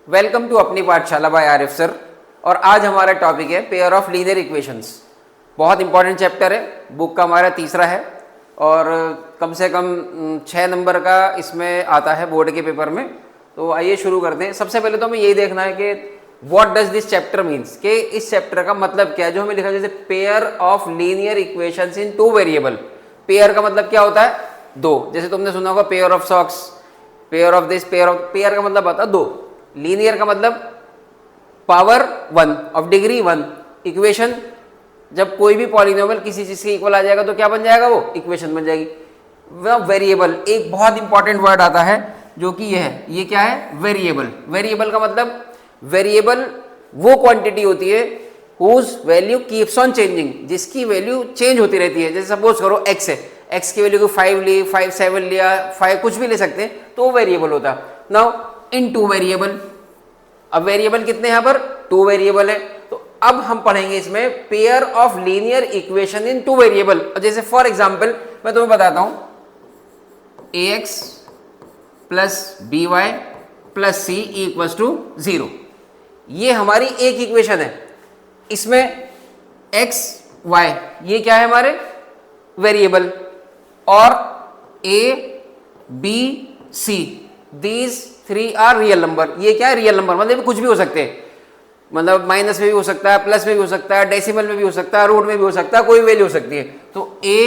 Welcome to अपनी पाठशाला bye Arif sir. और आज हमारा टॉपिक है पेयर ऑफ लीनियर इक्वेशंस। बहुत इंपॉर्टेंट चैप्टर है, बुक का हमारा तीसरा है और कम से कम 6 नंबर का इसमें आता है बोर्ड के पेपर में। तो आइए शुरू करते हैं। सबसे पहले तो हमें यही देखना है कि what does this chapter means, कि इस चैप्टर का मतलब क्या है। जो हमें लिखा है जैसे pair of linear equations in two variable. Pair का मतलब क्या होता है? दो। जैसे तुमने सुना होगा pair of socks, pair of this, pair का मतलब आता है दो। लीनियर का मतलब पावर 1 ऑफ डिग्री 1। इक्वेशन, जब कोई भी पॉलिनोमियल किसी चीज के इक्वल आ जाएगा तो क्या बन जाएगा? वो इक्वेशन बन जाएगी। वेरिएबल, एक बहुत इंपॉर्टेंट वर्ड आता है जो कि ये है। ये क्या है? वेरिएबल। वेरिएबल का मतलब, वेरिएबल वो क्वांटिटी होती है whose value keeps on changing, जिसकी वैल्यू चेंज होती रहती है। जैसे सपोज करो एक्स है, एक्स की वैल्यू को 5 ली, 5 7 लिया, 5 कुछ भी ले सकते हैं, तो वो वेरिएबल होता है। नाउ इन टू वेरिएबल, अब वेरिएबल कितने यहां पर? 2 वेरिएबल है। तो अब हम पढ़ेंगे इसमें pair of linear equation in 2 variable. जैसे फॉर एग्जांपल मैं तुम्हें बताता हूं, ax plus B Y plus C equals to 0। ये हमारी एक इक्वेशन है। इसमें x y ये क्या है? हमारे वेरिएबल। और a b c these 3 are real number. ये क्या है? Real number. मतलब कुछ भी हो सकते हैं, मतलब माइनस में भी हो सकता है, प्लस में भी हो सकता है, डेसिमल में भी हो सकता है, रूट में भी हो सकता है, कोई वैल्यू हो सकती है। तो a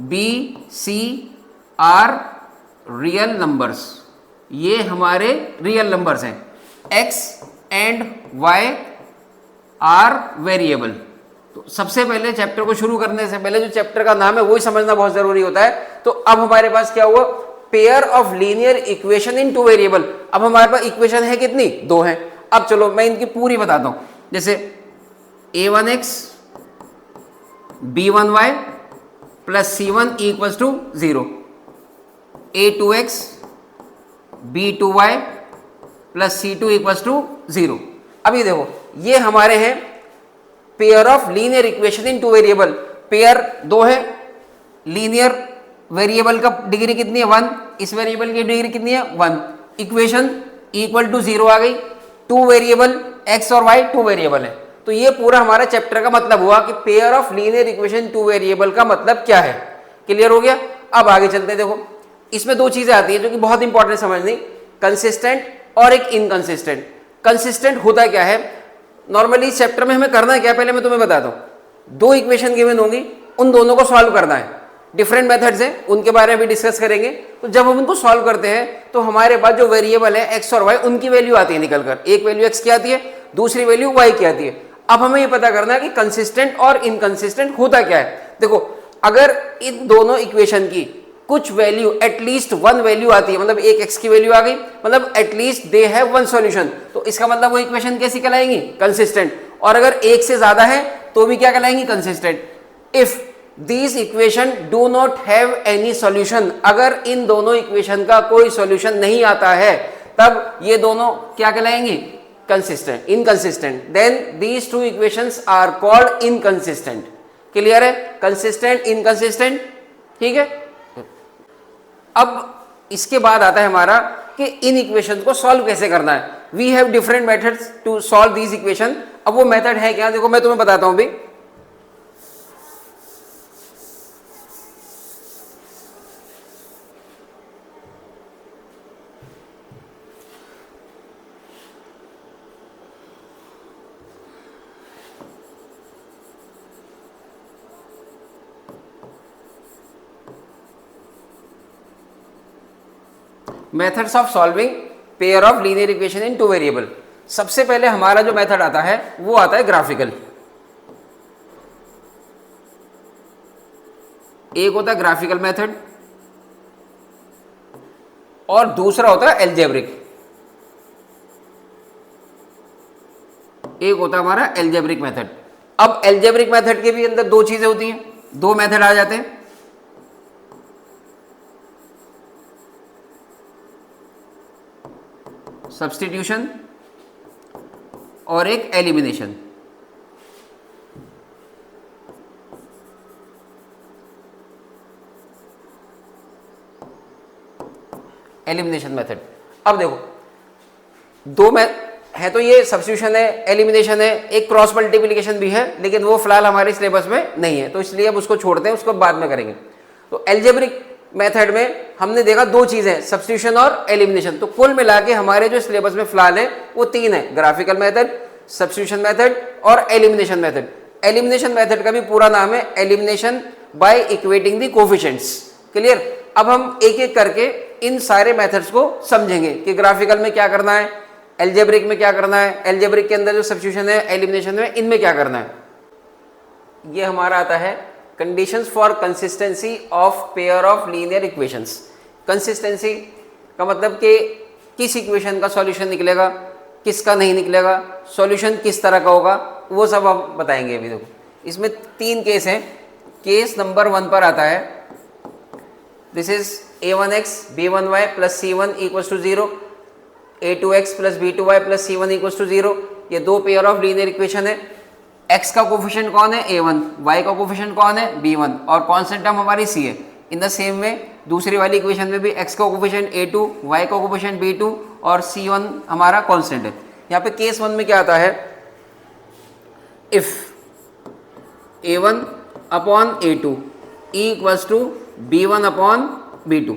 b c are real numbers, ये हमारे रियल नंबर्स हैं। x and y are variable. तो सबसे पहले चैप्टर को शुरू करने से पहले जो चैप्टर का नाम है वही समझना बहुत जरूरी होता है। तो अब हमारे पास क्या हुआ? Pair of linear equation in two variable. अब हमारे पास इक्वेशन है कितनी? 2 है। अब चलो मैं इनकी पूरी बताता हूं। जैसे a1x b1y plus c1 equals to 0, a2x b2y plus c2 equals to 0। अभी देखो, ये हमारे हैं pair of linear equation in two variable. Pair 2 है, लीनियर वेरिएबल का डिग्री कितनी है? 1। इस वेरिएबल की डिग्री कितनी है? 1। इक्वेशन इक्वल टू 0 आ गई। 2 वेरिएबल x और y 2 वेरिएबल है। तो ये पूरा हमारा चैप्टर का मतलब हुआ कि pair of linear equation 2 variable का मतलब क्या है। क्लियर हो गया? अब आगे चलते हैं। देखो, इसमें 2 चीजें आती है जो कि बहुत इंपॉर्टेंट समझनी, कंसिस्टेंट और एक इनकंसिस्टेंट। कंसिस्टेंट होता क्या है? नॉर्मली इस चैप्टर में हमें करना क्या है पहले मैं तुम्हें बताता हूं। 2 इक्वेशन गिवन होंगी, उन दोनों को सॉल्व करना है। डिफरेंट मेथड्स हैं, उनके बारे में भी डिस्कस करेंगे। तो जब हम उनको सॉल्व करते हैं तो हमारे पास जो वेरिएबल है x और y, उनकी वैल्यू आती है निकलकर। एक वैल्यू x की आती है, दूसरी वैल्यू y की आती है। अब हमें ये पता करना है कि कंसिस्टेंट और इनकंसिस्टेंट होता क्या है। देखो, अगर इन दोनों इक्वेशन की कुछ वैल्यू एटलीस्ट 1 वैल्यू आती है, मतलब एक x की वैल्यू आ गई, मतलब एटलीस्ट दे हैव 1 सॉल्यूशन, तो इसका मतलब वो इक्वेशन कैसी कहलाएंगी? कंसिस्टेंट। और अगर एक से ज्यादा है तो भी क्या कहलाएंगी? Consistent. If these equation do not have any solution, अगर इन दोनों इक्वेशन का कोई सॉल्यूशन नहीं आता है तब ये दोनों क्या कहलाएंगी? Consistent, inconsistent. Then these 2 equations are called inconsistent. Clear है? Consistent, inconsistent. ठीक है। अब इसके बाद आता है हमारा कि इन इक्वेशन को सॉल्व कैसे करना है। We have different methods to solve these equation. अब वो मेथड है क्या? देखो मैं तुम्हें बताता हूं भी। Methods of solving pair of linear equation in two variable. सबसे पहले हमारा जो मेथड आता है वो आता है ग्राफिकल। एक होता है ग्राफिकल मेथड और दूसरा होता है एल्जेब्रिक। एक होता है हमारा एल्जेब्रिक मेथड। अब एल्जेब्रिक मेथड के भी अंदर 2 चीजें होती हैं, 2 मेथड आ जाते हैं। सब्स्टिट्यूशन और एक एलिमिनेशन। Elimination method. अब देखो, दो में है तो ये सब्स्टिट्यूशन है, एलिमिनेशन है, एक क्रॉस मल्टीप्लिकेशन भी है, लेकिन वो फिलहाल हमारे सिलेबस में नहीं है, तो इसलिए अब उसको छोड़ते हैं, उसको बाद में करेंगे। तो एल्जेब्रिक मेथड में हमने देखा दो चीजें, सब्स्टिट्यूशन और एलिमिनेशन। तो कुल मिला के हमारे जो सिलेबस में फिलहाल है वो तीन है, ग्राफिकल मेथड, सब्स्टिट्यूशन मेथड और एलिमिनेशन मेथड। एलिमिनेशन मेथड का भी पूरा नाम है elimination by equating the coefficients. Clear? अब हम एक एक करके इन सारे मेथड्स को समझेंगे कि ग्राफिकल में क्या करना है, एल्जेब्रिक में क्या करना है, एल्जेब्रिक के अंदर जो सब्स्टिट्यूशन है, एलिमिनेशन में, इनमें क्या करना है। ये हमारा आता है conditions for consistency of pair of linear equations. Consistency का मतलब कि किस इक्वेशन का सॉल्यूशन निकलेगा, किसका नहीं निकलेगा, सॉल्यूशन किस तरह का होगा, वो सब हम बताएंगे अभी। देखो इसमें तीन केस हैं। केस नंबर 1 पर आता है, this is a1x b1y plus c1 equals to 0, a2x plus b2y plus c1 equals to 0। ये दो पेयर ऑफ लीनियर इक्वेशन है। x का कोफिशिएंट कौन है, a1, y का कोफिशिएंट कौन है, b1, और कांस्टेंट टर्म हमारी c है। इन द सेम वे दूसरी वाली इक्वेशन में भी x का कोफिशिएंट a2, y का कोफिशिएंट b2 और c1 हमारा कांस्टेंट है। यहाँ पे केस 1 में क्या आता है, if a1 upon a2 equals to b1 upon b2।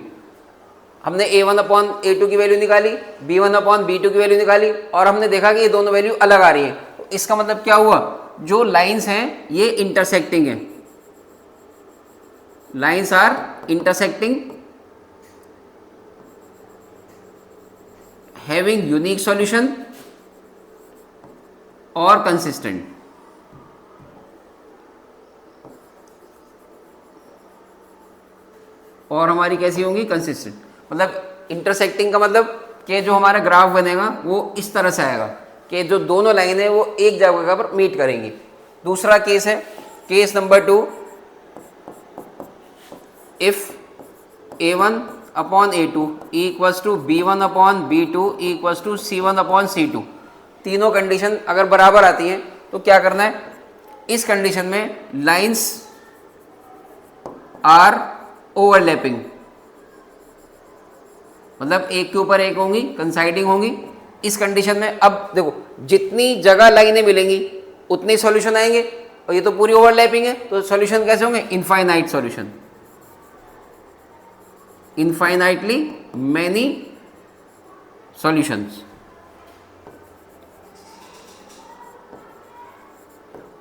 हमने a1 अपॉन a2 की वैल्यू निकाली, b1 अपॉन b2 की वैल्यू निकाली, और हमने देखा कि ये दोनों वैल्यू अलग आ रही है। तो इसका मतलब क्या हुआ, जो लाइंस हैं ये इंटरसेक्टिंग है, lines are intersecting, having unique solution और कंसिस्टेंट। और हमारी कैसी होंगी, कंसिस्टेंट। मतलब इंटरसेक्टिंग का मतलब कि जो हमारा ग्राफ बनेगा वो इस तरह से आएगा कि जो दोनों लाइन है वो एक जगह पर मीट करेंगी। दूसरा केस है, case number 2, if a1 upon a2 equals to b1 upon b2 equals to c1 upon c2। तीनों कंडीशन अगर बराबर आती हैं तो क्या करना है, इस कंडीशन में लाइंस आर ओवरलैपिंग, मतलब एक के ऊपर एक होंगी, कंसाइडिंग होंगी। इस कंडीशन में अब देखो जितनी जगह लाइनें मिलेंगी उतने सॉल्यूशन आएंगे, और ये तो पूरी ओवरलैपिंग है, तो सॉल्यूशन कैसे होंगे, infinite solution, infinitely many solutions.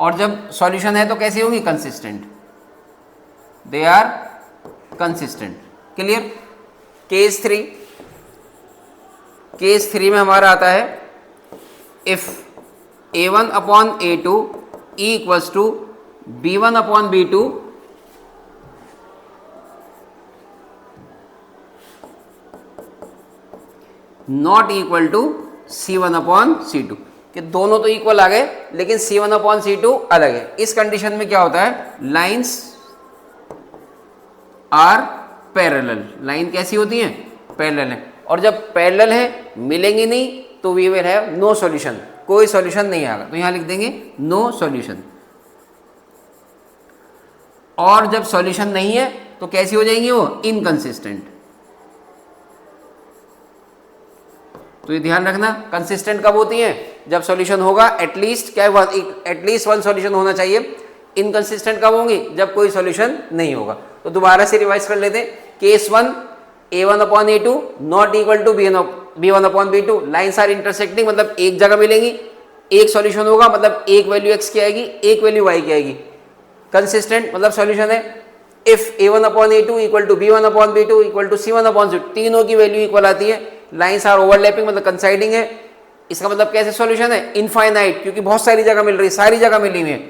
और जब सॉल्यूशन है तो कैसी होंगी, consistent, they are consistent. Clear? Case 3, case 3 में हमारा आता है, if a1 upon a2 equals to b1 upon b2 not equal to c1 upon c2, कि दोनों तो इक्वल आ गए लेकिन c1 अपॉन c2 अलग है। इस कंडीशन में क्या होता है, लाइंस आर पैरेलल, लाइन कैसी होती है, पैरेलल है, और जब पैरेलल है मिलेंगी नहीं तो we will have no solution, कोई सॉल्यूशन नहीं आएगा, तो यहां लिख देंगे नो सॉल्यूशन। और जब सॉल्यूशन नहीं है तो कैसी हो जाएंगी वो, इनकंसिस्टेंट। तो ये ध्यान रखना, कंसिस्टेंट कब होती है, जब सॉल्यूशन होगा एटलीस्ट क्या, एटलीस्ट वन सॉल्यूशन होना चाहिए। इनकंसिस्टेंट कब होंगी, जब कोई सॉल्यूशन नहीं होगा। तो दोबारा से रिवाइज कर लेते हैं, case 1 a1 upon a2 not equal to b1 upon b2, lines are intersecting, मतलब एक जगह मिलेंगी, एक सॉल्यूशन होगा, मतलब एक वैल्यू x की आएगी, एक वैल्यू y की आएगी। कंसिस्टेंट मतलब सॉल्यूशन है, if a1 upon a2 equal to b1 upon b2 equal to c1 upon c2, तीनों की वैल्यू इक्वल आती है, लाइन्स आर ओवरलैपिंग मतलब कंसाइडिंग है। इसका मतलब कैसे सॉल्यूशन है, इनफाइनाइट, क्योंकि बहुत सारी जगह मिल रही है, सारी जगह मिली हुई है,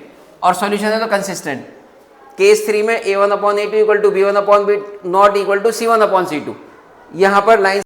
और सॉल्यूशन है तो कंसिस्टेंट। केस 3 में a1 upon a2 equal to b1 upon b not equal to c1 upon c2, यहाँ पर लाइन